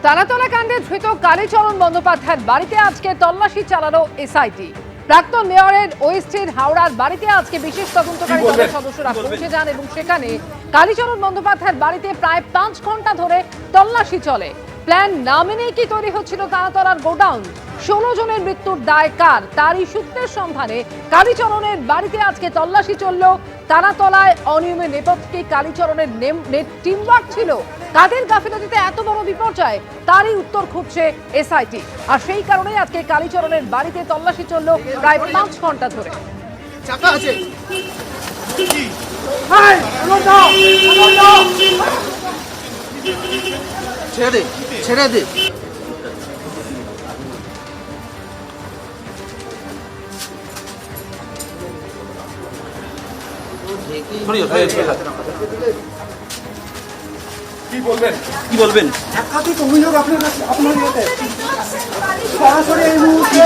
তারাতলা কাণ্ডে ধৃত কালীচরণ বন্দ্যোপাধ্যায়ের বাড়িতে আজকে তল্লাশি চালানো এসআইটি। প্রাক্তন মেয়রের ওয়েস্টের হাওড়ার বাড়িতে আজকে বিশেষ তদন্তকারী দলের সদস্যরা পৌঁছে যান এবং সেখানে কালীচরণ বন্দ্যোপাধ্যায়ের বাড়িতে প্রায় 5 ঘন্টা ধরে তল্লাশি চলে। প্ল্যান না মেনেই কি তৈরি হচ্ছিল তারাতলার গোডাউন? 16 জনের মৃত্যুর দায় কার, তারই সূত্রের সন্ধানে কালীচরণের বাড়িতে আজকে তল্লাশি চলল। তারাতলায় অনিয়মের নেপথ্যে কালীচরণের টিমওয়ার্ক ছিল। কাদের গাফিলতিতে এত বড় বিপর্যয়, তারই উত্তর খুঁজছে এসআইটি। আর সেই কারণে আজকে কালীচরণের বাড়িতে তল্লাশি চলল প্রায় 5 ঘন্টা ধরে। ছেড়ে দে কি বলবেন? একাধিক অভিযোগ আপনার কাছে, আপনার ইয়েতে সরাসরি এই মুহূর্তে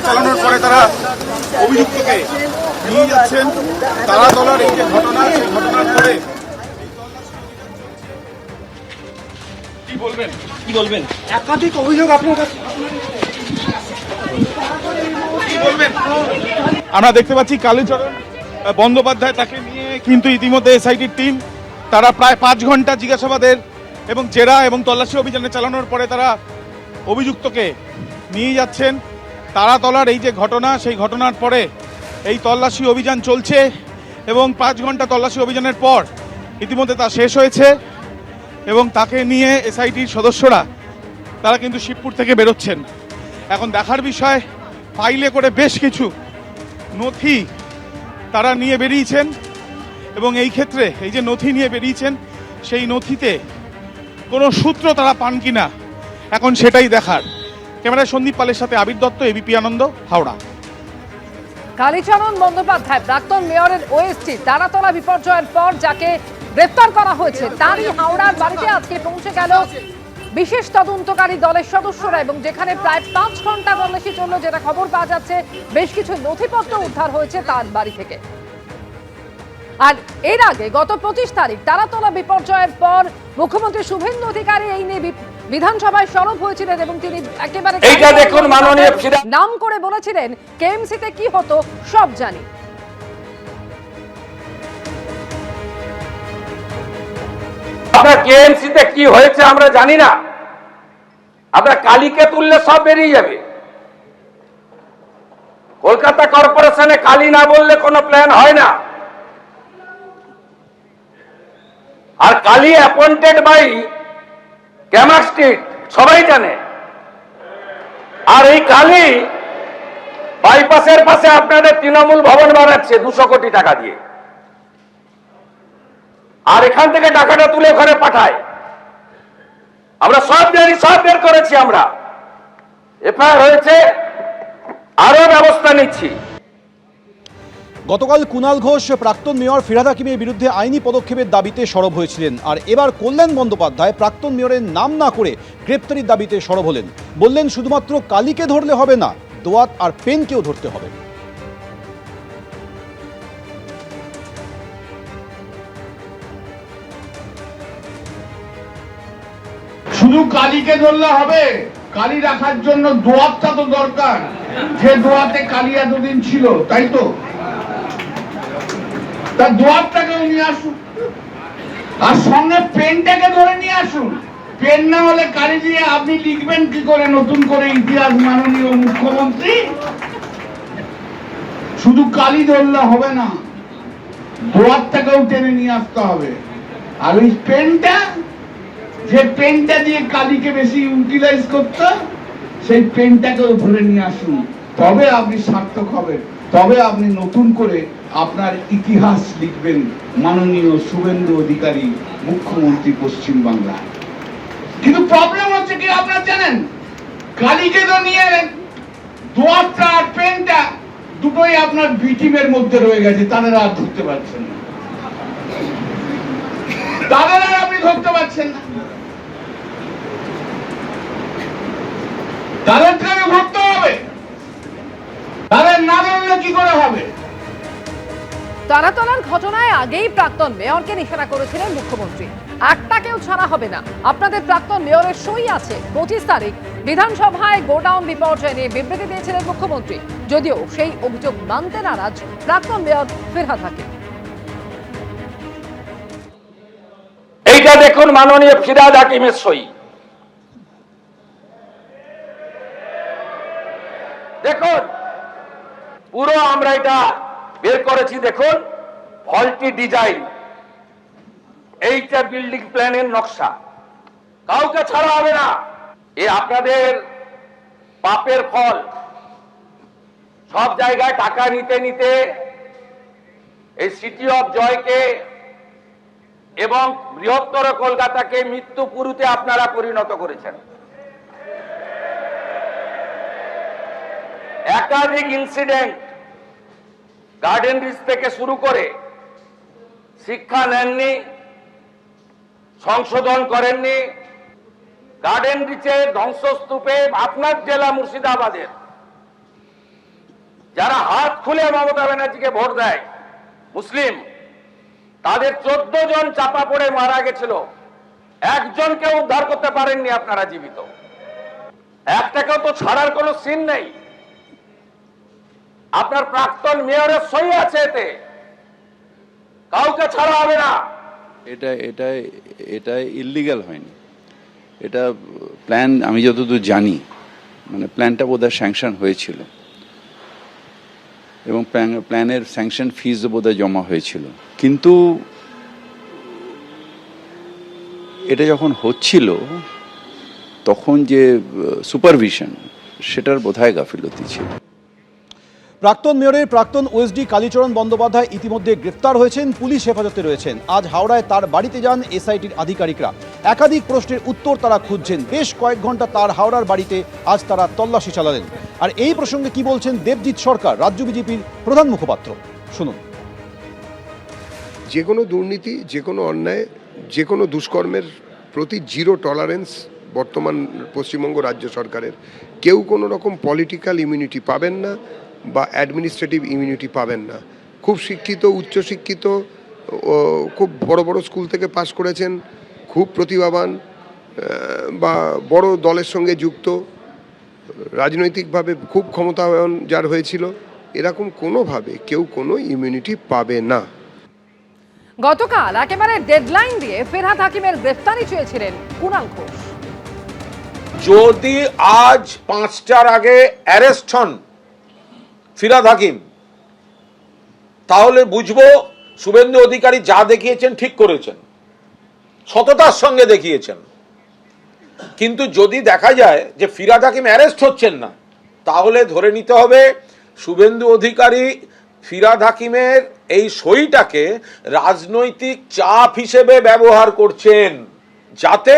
চালানোর পরে তারা অভিযুক্তকে নিয়ে যাচ্ছেন তারাতলার এই যে ঘটনা, সেই ঘটনার পরে কি বলবেন? একাধিক অভিযোগ আপনার কাছে, কি বলবেন? আমরা দেখতে পাচ্ছি কালীচরণ বন্দ্যোপাধ্যায়, তাকে নিয়ে কিন্তু ইতিমধ্যে এসআইটির টিম তারা প্রায় 5 ঘন্টা জিজ্ঞাসাবাদের এবং জেরা এবং তল্লাশি অভিযানে চালানোর পরে তারা অভিযুক্তকে নিয়ে যাচ্ছেন তারাতলার এই যে ঘটনা, সেই ঘটনার পরে এই তল্লাশি অভিযান চলছে এবং 5 ঘন্টা তল্লাশি অভিযানের পর ইতিমধ্যে তা শেষ হয়েছে এবং তাকে নিয়ে এসআইটির সদস্যরা তারা কিন্তু শিবপুর থেকে বেরোচ্ছেন। এখন দেখার বিষয়, ফাইলে করে বেশ কিছু নথি তারা নিয়ে বেরিয়েছেন এবং এই ক্ষেত্রে এই যে নথি নিয়ে বেরিয়েছেন, সেই নথিতে কোনো সূত্র তারা পান কিনা এখন সেটাই দেখার। ক্যামেরায় সন্দীপ পালের সাথে আবির দত্ত, এবিপি আনন্দ, হাওড়া। কালীচরণ বন্দ্যোপাধ্যায় প্রাক্তন মেয়রের ওয়েস্টে তারাতলা বিপর্যয়ের পর যাকে গ্রেফতার করা হয়েছে, তারই হাওড়ার বাড়িতে আজকে পৌঁছে গেল বিশেষ তদন্তকারী দলের সদস্যরা এবং যেখানে প্রায় 5 ঘন্টা তল্লাশি চলল। যেটা খবর পাওয়া যাচ্ছে, বেশ কিছু নথিপত্র উদ্ধার হয়েছে তার বাড়ি থেকে। আর এর আগে গত 25 তারিখ তারাতলা বিপর্যয়ের পর মুখ্যমন্ত্রী শুভেন্দু অধিকারী এই নিয়ে বিধানসভায় সরব হয়েছিলেন এবং তিনি একেবারে নাম করে বলেছিলেন, কেএমসিতে কি হতো সব জানি। আপনার কেএমসিতে কি হয়েছে আমরা জানি না, আপনার কালীকে তুললে সব বেরিয়ে যাবে। কলকাতা কর্পোরেশনে কালী না বললে কোনো প্ল্যান হয় না। আর কালী অ্যাপয়েন্টেড বাই ক্যামার স্ট্রিট, সবাই জানে। আর এই কালী বাইপাসের পাশে আপনাদের তৃণমূল ভবন বানাচ্ছে 200 কোটি টাকা দিয়ে, আর এখান থেকে টাকাটা তুলে ওখানে পাঠায়। আমরা সব জানি, সব বের করেছি, আমরা এফআইআর হয়েছে, আরো ব্যবস্থা নিচ্ছি। গতকাল কুণাল ঘোষ প্রাক্তন মেয়র ফিরহাদ হাকিমের বিরুদ্ধে আইনি পদক্ষেপের দাবিতে সরব হয়েছিলেন, আর এবার কল্যাণ বন্দ্যোপাধ্যায় প্রাক্তন মেয়রের নাম না করে গ্রেপ্তারির দাবিতে সরব হলেন। বললেন, শুধুমাত্র কালীকে ধরলে হবে না, দোয়াত আর পেনকেও ধরতে হবে। শুধু কালীকে ধরলে হবে? কালী রাখার জন্য দোয়াতটা তো দরকার, যে দোয়াতে কালী এতদিন ছিল, তাই তো? তার দোয়াতটাকেও নিয়ে আসুন, আর সঙ্গে পেনটাকে ধরে নিয়ে আসুন। পেন না হলে কালী দিয়ে আপনি লিখবেন কি করে নতুন করে ইতিহাস, মাননীয় মুখ্যমন্ত্রী? শুধু কালী ধরলে হবে না, দোয়াতটাকেও টেনে নিয়ে আসতে হবে। আর ওই পেনটা, যে পেনটা দিয়ে কালীকে বেশি ইউটিলাইজ করতো, সেই পেনটাকেও ধরে নিয়ে আসুন। তবে আপনি সার্থক হবেন, তবে আপনি নতুন করে আপনার ইতিহাস লিখবেন, মাননীয় শুভেন্দু অধিকারী মুখ্যমন্ত্রী পশ্চিম বাংলা। কিন্তু প্রবলেম হচ্ছে কি আপনারা জানেন, কালীকে তো নিয়ে এলেন, দোয়াতটা আর পেনটা দুটোই আপনার বিটিমের মধ্যে রয়ে গেছে, তাদের আর ধরতে পারছেন না, তাদের আর আপনি ধরতে পারছেন না। তাদেরকে ধরতে হবে, তাদের না ধরলে কি করে হবে? তারাতলার ঘটনায় আগেই প্রাক্তন মেয়রকে নিশানা করেছিলেন মুখ্যমন্ত্রী। একটাকেও ছাড়া হবে না। আপনাদের প্রাক্তন মেয়রের সই আছে। 25 তারিখ বিধানসভায় গোডাউন বিপর্যয় নিয়ে বিবৃতি দিয়েছিলেন মুখ্যমন্ত্রী, যদিও সেই অভিযোগ মানতে নারাজ প্রাক্তন মেয়র ফিরহাদ হাকিম। এইটা দেখুন মাননীয় ফিরহাদ হাকিমের সই। দেখুন পুরো আমরা এটা বের করেছি। দেখুন ফল্টি ডিজাইন, এইটা বিল্ডিং প্ল্যানের নকশা, কাউকে ছাড়া হবে না। এ আপনাদের পাপের ফল। সব জায়গায় টাকা নিতে নিতে এই সিটি অফ জয়কে এবং বৃহত্তর কলকাতাকে মৃত্যুপুরীতে আপনারা পরিণত করেছেন। একাধিক ইনসিডেন্ট, গার্ডেন রিচ থেকে শুরু করে শিক্ষা নেননি, সংশোধন করেননি। গার্ডেন রিচের ধ্বংসস্তূপে আপনার জেলা মুর্শিদাবাদের যারা হাত খুলে মমতা ব্যানার্জিকে ভোট দেয় মুসলিম, তাদের 14 জন চাপা পড়ে মারা গেছিল, একজনকে উদ্ধার করতে পারেননি আপনারা জীবিত। একটাকেও তো ছাড়ার কোনো সিন নেই। আপনার প্রাক্তন মেয়রের সই আছে, এতে কাউকে ছাড়া হবে না। এটা ইললিগ্যাল হয়নি। এটা প্ল্যান, আমি যতদূর জানি, মানে প্ল্যানটা বোধহয় স্যাংশন হয়েছিল এবং প্ল্যানের স্যাংশন ফিজ বোধহয় জমা হয়েছিল। কিন্তু এটা যখন হচ্ছিল তখন যে সুপারভিশন, সেটার বোধহয় গাফিলতি ছিল। প্রাক্তন মেয়রের প্রাক্তন ওএসডি কালীচরণ বন্দ্যোপাধ্যায় ইতিমধ্যে গ্রেফতার হয়েছেন, পুলিশ হেফাজতে রয়েছেন। আজ হাওড়ায় তার বাড়িতে যান এসআইটির আধিকারিকরা। একাধিক প্রশ্নের উত্তর তারা খুঁজছেন। বেশ কয়েক ঘন্টা তার হাওড়ার বাড়িতে আজ তারা তল্লাশি চালালেন। আর এই প্রসঙ্গে কি বলছেন দেবজিৎ সরকার, রাজ্য বিজেপির প্রধান মুখপাত্র, শুনুন। যে কোনো দুর্নীতি, যে কোনো অন্যায়, যে কোনো দুষ্কর্মের প্রতি জিরো টলারেন্স বর্তমান পশ্চিমবঙ্গ রাজ্য সরকারের। কেউ কোনো রকম পলিটিক্যাল ইমিউনিটি পাবেন না বা অ্যাডমিনিস্ট্রেটিভ ইমিউনিটি পাবেন না। খুব শিক্ষিত, উচ্চশিক্ষিত, খুব বড় বড় স্কুল থেকে পাশ করেছেন, খুব প্রতিভাবান বা বড় দলের সঙ্গে যুক্ত, রাজনৈতিকভাবে খুব ক্ষমতাবান যার হয়েছিল, এরকম কোনোভাবে কেউ কোনো ইমিউনিটি পাবে না। গতকাল একেবারে ডেডলাইন দিয়ে ফিরহাদ হাকিমের গ্রেফতারি চেয়েছিলেন কুণাল ঘোষ। যদি আজ 5টার আগে অ্যারেস্ট হন ফিরহাদ হাকিম, তাহলে বুঝবো শুভেন্দু অধিকারী যা দেখিয়েছেন ঠিক করেছেন, সততার সঙ্গে দেখিয়েছেন। কিন্তু যদি দেখা যায় যে ফিরহাদ হাকিম অ্যারেস্ট হচ্ছেন না, তাহলে ধরে নিতে হবে শুভেন্দু অধিকারী ফিরহাদ হাকিমের এই সইটাকে রাজনৈতিক চাপ হিসেবে ব্যবহার করছেন, যাতে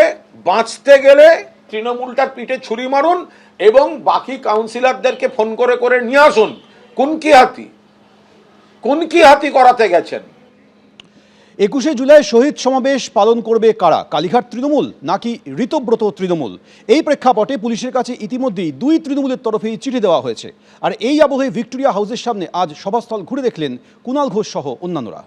বাঁচতে গেলে তৃণমূলটার পিঠে ছুরি মারুন এবং বাকি কাউন্সিলরদেরকে ফোন করে করে নিয়ে আসুন। কোন কি হাতি করাতে গেছেন। 21শে জুলাই শহীদ সমাবেশ পালন করবে কারা? কালীঘাট তৃণমূল নাকি ঋতব্রত তৃণমূল? এই প্রেক্ষাপটে পুলিশের কাছে ইতিমধ্যেই 2 তৃণমূলের তরফেই চিঠি দেওয়া হয়েছে। আর এই আবহে ভিক্টোরিয়া হাউসের সামনে আজ সভাস্থল ঘুরে দেখলেন কুণাল ঘোষ সহ অন্যান্যরা।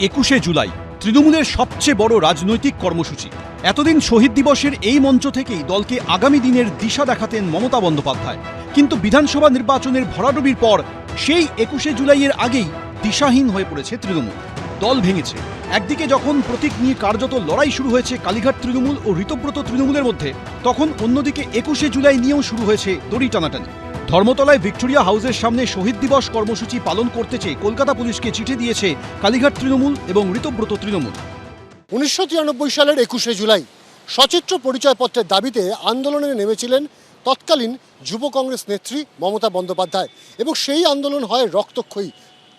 21শে জুলাই তৃণমূলের সবচেয়ে বড় রাজনৈতিক কর্মসূচি। এতদিন শহীদ দিবসের এই মঞ্চ থেকেই দলকে আগামী দিনের দিশা দেখাতেন মমতা বন্দ্যোপাধ্যায়। কিন্তু বিধানসভা নির্বাচনের ভরাডুবির পর সেই 21শে জুলাইয়ের আগেই দিশাহীন হয়ে পড়েছে তৃণমূল। দল ভেঙেছে। একদিকে যখন প্রতীক নিয়ে কার্যত লড়াই শুরু হয়েছে কালীঘাট তৃণমূল ও ঋতব্রত তৃণমূলের মধ্যে, তখন অন্যদিকে 21শে জুলাই নিয়েও শুরু হয়েছে দড়ি টানাটানি। ধর্মতলায় ভিক্টোরিয়া হাউসের সামনে শহীদ দিবস কর্মসূচি পালন করতে চেয়ে কলকাতা পুলিশকে চিঠি দিয়েছে কালীঘাট তৃণমূল এবং ঋতব্রত তৃণমূল। 1993 সালের 21শে জুলাই সচিত্র পরিচয়পত্রের দাবিতে আন্দোলনে নেমেছিলেন তৎকালীন যুব কংগ্রেস নেত্রী মমতা বন্দ্যোপাধ্যায় এবং সেই আন্দোলন হয় রক্তক্ষয়ী।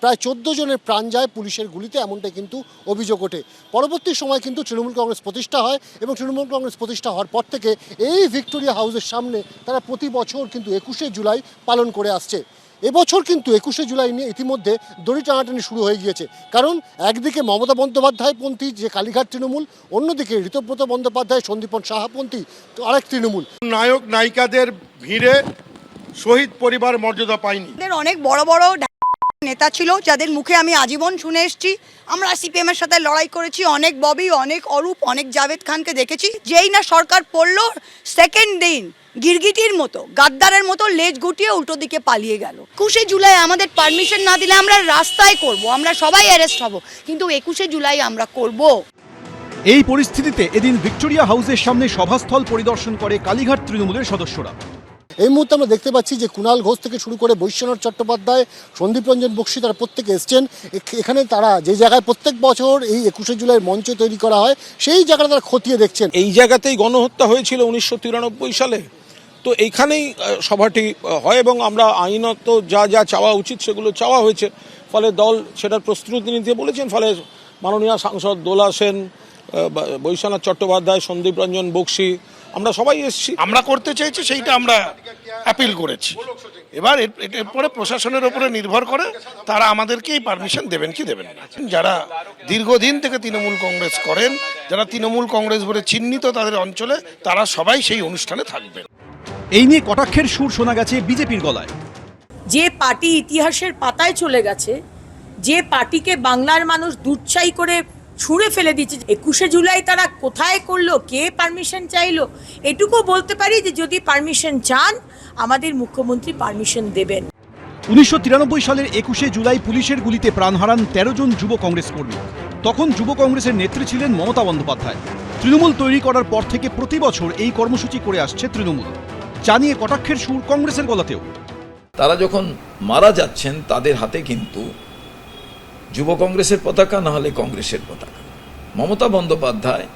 প্রায় 14 জনের প্রাণ যায় পুলিশের গুলিতে, এমনটাই কিন্তু অভিযোগ ওঠে। পরবর্তী সময় কিন্তু তৃণমূল কংগ্রেস প্রতিষ্ঠা হয় এবং তৃণমূল কংগ্রেস প্রতিষ্ঠা হওয়ার পর থেকে এই ভিক্টোরিয়া হাউসের সামনে তারা প্রতি বছর কিন্তু 21শে জুলাই পালন করে আসছে। এবছর কিন্তু 21শে জুলাই নিয়ে ইতিমধ্যে দড়ি টানাটানি শুরু হয়ে গিয়েছে। কারণ একদিকে মমতা বন্দ্যোপাধ্যায় পন্থী যে কালীঘাট তৃণমূল, অন্যদিকে ঋতব্রত বন্দ্যোপাধ্যায় সন্দীপন সাহাপন্থী আরেক তৃণমূল। নায়ক নায়িকাদের ভিড়ে শহীদ পরিবার মর্যাদা পায়নি। অনেক বড় বড় নেতা ছিল যাদের মুখে আমি আজীবন শুনে এসেছি। আমরা সিপিএম এর সাথে লড়াই করেছি, অনেক ববি, অনেক অরূপ, অনেক জাভেদ খানকে দেখেছি। যেই না সরকার পড়লো, সেকেন্ড দিন গিরগিটির মতো, গাদ্দারের মতো লেজ গুটিয়ে উল্টো দিকে পালিয়ে গেল। 21শে জুলাই আমাদের পারমিশন না দিলে আমরা রাস্তায় করব, আমরা সবাই অ্যারেস্ট হব, কিন্তু 21শে জুলাই আমরা করব। এই পরিস্থিতিতে এদিন ভিক্টোরিয়া হাউসের সামনে সভাস্থল পরিদর্শন করে কালীঘাট তৃণমূলের সদস্যরা। এই মুহূর্তে আমরা দেখতে পাচ্ছি যে কুণাল ঘোষ থেকে শুরু করে বৈশ্বনাথ চট্টোপাধ্যায়, সন্দীপ রঞ্জন বক্সী, তারা প্রত্যেকে এসছেন এখানে। তারা যে জায়গায় প্রত্যেক বছর এই 21শে জুলাইয়ের মঞ্চ তৈরি করা হয়, সেই জায়গাটা তারা খতিয়ে দেখছেন। এই জায়গাতেই গণহত্যা হয়েছিল 1993 সালে, তো এইখানেই সভাটি হয় এবং আমরা আইনত যা যা চাওয়া উচিত সেগুলো চাওয়া হয়েছে। ফলে দল সেটার প্রস্তুতি নিতে বলেছেন। ফলে মাননীয় সাংসদ দোলা সেন, বৈশ্বনাথ চট্টোপাধ্যায়, সন্দীপ রঞ্জন বক্সী, আমরা সবাই এসেছি। আমরা করতে চাইছি সেইটা আমরা অ্যাপিল করেছি। এবার এরপরে প্রশাসনের উপরে নির্ভর করে তারা আমাদেরকেই পারমিশন দেবেন কি দেবেন না। যারা দীর্ঘদিন থেকে তৃণমূল কংগ্রেস করেন, যারা তৃণমূল কংগ্রেস বলে চিহ্নিত তাদের অঞ্চলে, তারা সবাই সেই অনুষ্ঠানে থাকবেন। এই নিয়ে কটাক্ষের সুর শোনা গেছে বিজেপির গলায়। যে পার্টি ইতিহাসের পাতায় চলে গেছে, যে পার্টিকে বাংলার মানুষ দুধছাই করে ছুঁড়ে ফেলে দিচ্ছে, 21শে জুলাই তারা কোথায় করলো, কে পারমিশন চাইলো, এটুকু বলতে পারি যে যদি পারমিশন চান আমাদের মুখ্যমন্ত্রী পারমিশন দেবেন। 1993 সালের 21শে জুলাই পুলিশের গুলিতে প্রাণ হারান 13 জন যুব কংগ্রেস কর্মী। তখন যুব কংগ্রেসের নেত্রী ছিলেন মমতা বন্দ্যোপাধ্যায়। তৃণমূল তৈরি করার পর থেকে প্রতি বছর এই কর্মসূচি করে আসছে তৃণমূল। জানিয়ে কটাক্ষের সুর কংগ্রেসের গলাতেও। তারা যখন মারা যাচ্ছেন তাদের হাতে কিন্তু যুব কংগ্রেসের পতাকা, না হলে কংগ্রেসের পতাকা। মমতা বন্দ্যোপাধ্যায়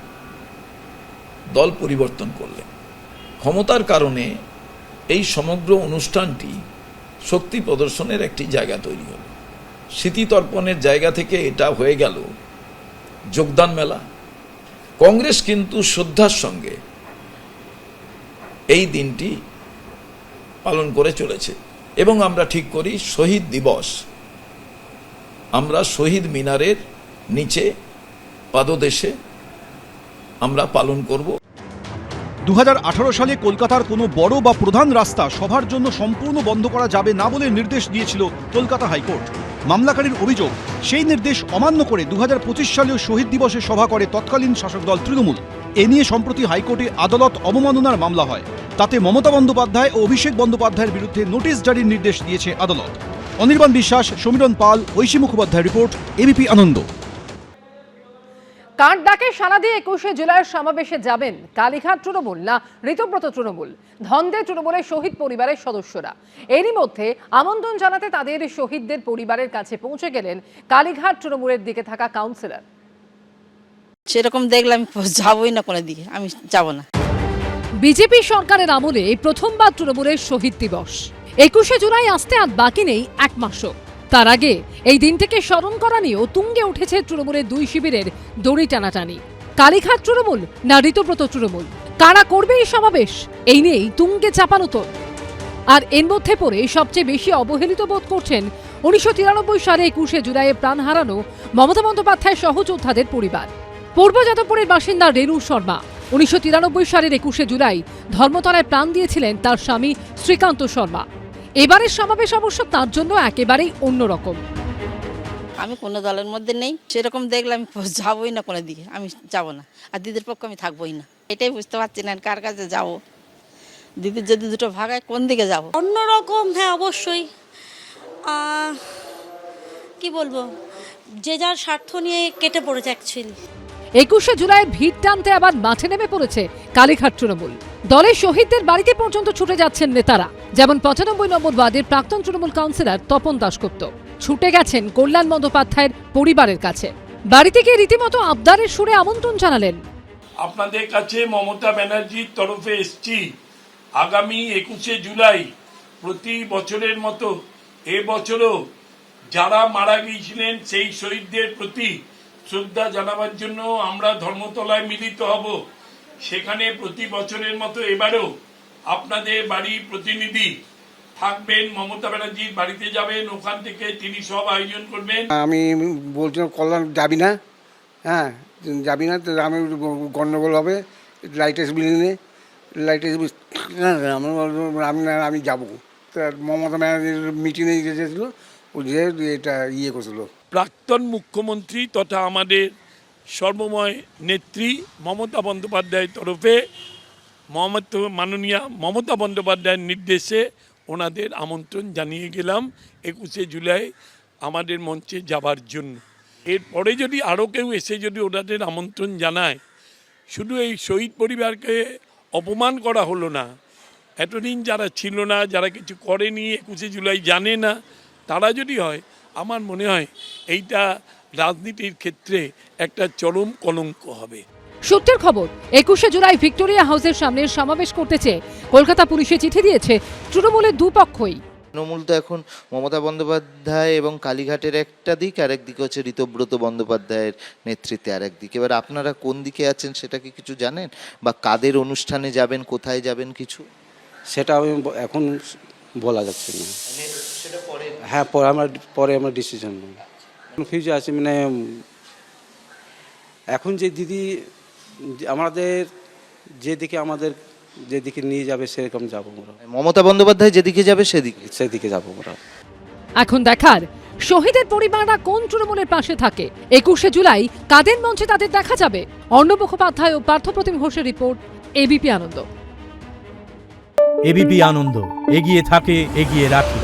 দল পরিবর্তন করলেন। ক্ষমতার কারণে এই সমগ্র অনুষ্ঠানটি শক্তি প্রদর্শনের একটি জায়গা তৈরি হল। স্মৃতিতর্পণের জায়গা থেকে এটা হয়ে গেল যোগদান মেলা। কংগ্রেস কিন্তু শ্রদ্ধার সঙ্গে এই দিনটি পালন করে চলেছে এবং আমরা ঠিক করি শহীদ দিবস আমরা শহীদ মিনারের নিচে পাদদেশে আমরা পালন করব। 2018 সালে কলকাতার কোনো বড় বা প্রধান রাস্তা সভার জন্য সম্পূর্ণ বন্ধ করা যাবে না বলে নির্দেশ দিয়েছিল কলকাতা হাইকোর্ট। মামলাকারীর অভিযোগ, সেই নির্দেশ অমান্য করে 2025 সালেও শহীদ দিবসে সভা করে তৎকালীন শাসক দল তৃণমূল। এ নিয়ে সম্প্রতি হাইকোর্টে আদালত অবমাননার মামলা হয়। তাতে মমতা বন্দ্যোপাধ্যায় ও অভিষেক বন্দ্যোপাধ্যায়ের বিরুদ্ধে নোটিশ জারির নির্দেশ দিয়েছে আদালত। অনির্বাণ বিশ্বাস, সমীরণ পাল, ঐশী মুখোপাধ্যায় রিপোর্ট, এবিপি আনন্দ। কার ডাকে সাড়া দিয়ে 21শে জুলাইয়ের সমাবেশে যাবেন কালীঘাট তৃণমূল না ঋতব্রত তৃণমূল? ধন্দে তৃণমূলের শহীদ পরিবারের সদস্যরা। এরই মধ্যে আমন্ত্রণ জানাতে তাদের শহীদদের পরিবারের কাছে পৌঁছে গেলেন কালীঘাট তৃণমূলের দিকে থাকা কাউন্সিলর। সেরকম দেখলে আমি যাবই না কোনো দিকে, আমি যাব না। বিজেপি সরকারের আমলে এই প্রথমবার তৃণমূলের শহীদ দিবস। 21শে জুলাই আসতে আর বাকি নেই এক মাসও। তার আগে এই দিনটিকে স্মরণ করা নিয়েও তুঙ্গে উঠেছে তৃণমূলের দুই শিবিরের দড়ি টানাটানি। কালীঘাট তৃণমূল না ঋতব্রত তৃণমূল, কারা করবে এই সমাবেশ, এই নিয়েই তুঙ্গে চাপানোতর। আর এর মধ্যে পড়ে সবচেয়ে বেশি অবহেলিত বোধ করছেন 1993 সালে 21শে জুলাইয়ে প্রাণ হারানো মমতা বন্দ্যোপাধ্যায় সহযোদ্ধাদের পরিবার। পূর্ব যাদবপুরের বাসিন্দা রেণু শর্মা 1993 সালের 21শে জুলাই ধর্মতলায় প্রাণ দিয়েছিলেন তার স্বামী শ্রীকান্ত শর্মা। এবারের সমাবেশ অবশ্য তার জন্য একেবারেই অন্যরকম। আমি কোনো দলের মধ্যে নেই, সেরকম দেখলে আমি যাবই না কোনো দিকে, আমি যাব না। আর দিদির পক্ষে আমি থাকবোই না, এটাই বুঝতে পারছি না কার কাছে যাব। দিদির যদি দুটো ভাগায় কোন দিকে যাব? অন্যরকম, হ্যাঁ অবশ্যই। কি বলবো, যে যার স্বার্থ নিয়ে কেটে পড়েছে অ্যাকচুয়ালি। 21শে জুলাইয়ের ভিড় টানতে আবার মাঠে নেমে পড়েছে কালীঘাট তৃণমূল। দলের শহীদদের বাড়িতে পর্যন্ত ছুটে যাচ্ছেন নেতারা, যেমন 95 নম্বর ওয়ার্ডের প্রাক্তন তৃণমূল কাউন্সিলর তপন দাশগুপ্ত ছুটে গেছেন কল্যাণ বন্দ্যোপাধ্যায়ের পরিবারের কাছে। বাড়িতে গিয়ে রীতিমতো আবদারের সুরে আমন্ত্রণ জানালেন। আপনাদের কাছে মমতা ব্যানার্জির তরফে এসছি, আগামী 21শে জুলাই প্রতি বছরের মতো এবছরও যারা মারা গিয়েছিলেন সেই শহীদদের প্রতি শ্রদ্ধা জানাবার জন্য আমরা ধর্মতলায় মিলিত হব। সেখানে প্রতি বছরের মতো এবারও আপনাদের বাড়ির প্রতিনিধি থাকবেন, মমতা ব্যানার্জির বাড়িতে যাবেন, ওখান থেকে তিনি সব আয়োজন করবেন। আমি বলছিলাম কল্যাণ যাবি না, হ্যাঁ যাবি না তো আমি গন্ডগোল হবে লাইটেস বিল্ডিংয়ে, লাইটেস আমি যাবো। তা মমতা ব্যানার্জির মিটিংয়ে গেছিলো, যে এটা ইয়ে করছিল। প্রাক্তন মুখ্যমন্ত্রী তথা আমাদের সর্বময় নেত্রী মমতা বন্দ্যোপাধ্যায়ের তরফে মাননীয়া মমতা বন্দ্যোপাধ্যায়ের নির্দেশে ওনাদের আমন্ত্রণ জানিয়ে গেলাম 21শে জুলাই আমাদের মঞ্চে যাবার জন্য। এরপরে যদি আরও কেউ এসে যদি ওনাদের আমন্ত্রণ জানায়, শুধু এই শহীদ পরিবারকে অপমান করা হলো না, এতদিন যারা ছিল না, যারা কিছু করেনি, 21শে জুলাই জানে না, তারা যদি হয়, আমার মনে হয় এইটা রাজনীতির ক্ষেত্রে একটা চরম কলঙ্ক হবে। সূত্রের খবর, 21শে জুলাই ভিক্টোরিয়া হাউসের সামনে সমাবেশ করতে চেয়ে কলকাতা পুলিশে চিঠি দিয়েছে তৃণমূলের দুপক্ষই। তৃণমূল তো এখন মমতা বন্দ্যোপাধ্যায় এবং কালীঘাটের একটা দিক, আর একদিকে হচ্ছে ঋতব্রত বন্দ্যোপাধ্যায়ের নেতৃত্বে আর একদিক। এবার আপনারা কোন দিকে আছেন সেটা কি কিছু জানেন, বা কাদের অনুষ্ঠানে যাবেন, কোথায় যাবেন কিছু? সেটা আমি এখন বলা যাচ্ছে না। হ্যাঁ, পরে আমরা ডিসিশন নেব। কনফিউজ আছে, মানে এখন যে দিদি আমাদের যেদিকে নিয়ে যাবে সেরকম যাবো আমরা। মমতা বন্দ্যোপাধ্যায় যেদিকে যাবে সেদিকে যাবো আমরা। এখন দেখার শহীদের পরিবাররা কোন তৃণমূলের পাশে থাকে। 21শে জুলাই কাদের মঞ্চে তাদের দেখা যাবে। অর্ণব মুখোপাধ্যায় ও পার্থপ্রতিম ঘোষের রিপোর্ট, এবিপি আনন্দ। এবিপি আনন্দ, এগিয়ে থাকে, এগিয়ে রাখে।